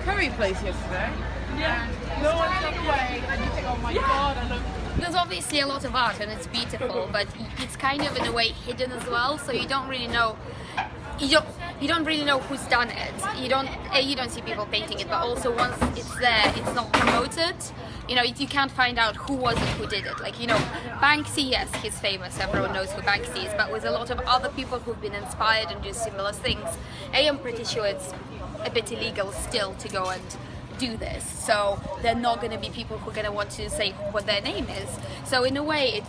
curry place yesterday. Yeah. No one stepped away and you think, oh my god, I look. There's obviously a lot of art and it's beautiful, but it's kind of in a way hidden as well, so you don't really know. You don't really know who's done it. You don't see people painting it, but also once it's there, it's not promoted. You know, you can't find out who was it who did it. Like, you know, Banksy, yes, he's famous, everyone knows who Banksy is, but with a lot of other people who've been inspired and do similar things, I'm pretty sure it's a bit illegal still to go and do this. So they're not going to be people who are going to want to say what their name is. So in a way,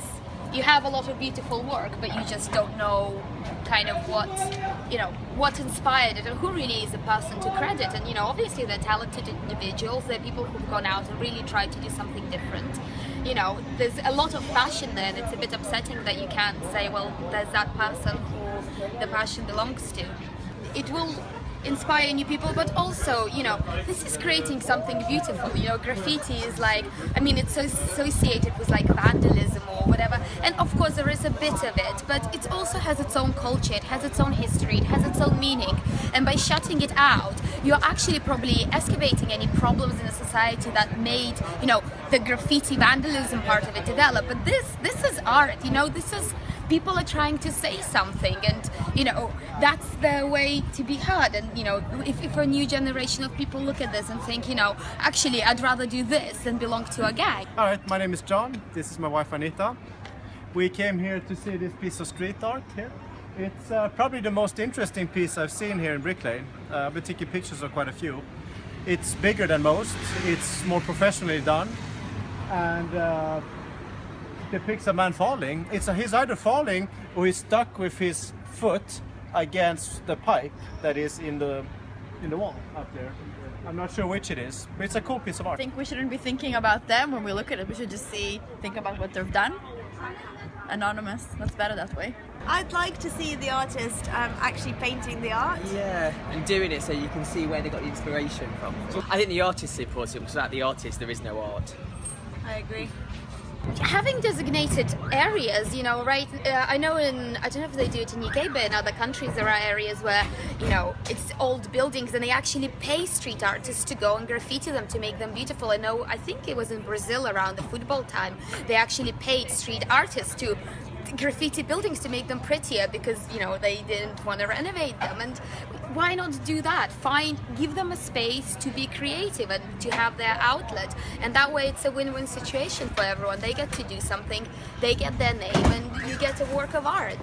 you have a lot of beautiful work, but you just don't know kind of what inspired it and who really is the person to credit. And, you know, obviously they're talented individuals, they're people who've gone out and really tried to do something different. You know, there's a lot of passion there, and it's a bit upsetting that you can't say, well, there's that person who the passion belongs to. It will inspire new people, but also, you know, this is creating something beautiful. You know, graffiti is like, I mean, it's associated with like vandalism or whatever, and of course there is a bit of it, but it also has its own culture, it has its own history, it has its own meaning, and by shutting it out, you're actually probably excavating any problems in a society that made, you know, the graffiti vandalism part of it develop. But this is art, you know, this is people are trying to say something, and you know, that's their way to be heard. And you know, if a new generation of people look at this and think, you know, actually I'd rather do this than belong to a gang. Alright, my name is John, this is my wife Anita. We came here to see this piece of street art here. It's probably the most interesting piece I've seen here in Brick Lane. I've been taking pictures of quite a few. It's bigger than most, it's more professionally done, and depicts a man falling. He's either falling or he's stuck with his foot against the pipe that is in the wall up there. I'm not sure which it is, but it's a cool piece of art. I think we shouldn't be thinking about them when we look at it. We should just think about what they've done. Anonymous, that's better that way. I'd like to see the artist actually painting the art. Yeah, and doing it so you can see where they got the inspiration from. I think the artist is important, because without the artist there is no art. I agree. Having designated areas, you know, right? I don't know if they do it in UK, but in other countries there are areas where, you know, it's old buildings and they actually pay street artists to go and graffiti them to make them beautiful. I think it was in Brazil around the football time, they actually paid street artists to graffiti buildings to make them prettier because, you know, they didn't want to renovate them. And why not do that? Give them a space to be creative and to have their outlet, and that way it's a win-win situation for everyone. They get to do something, they get their name, and you get a work of art.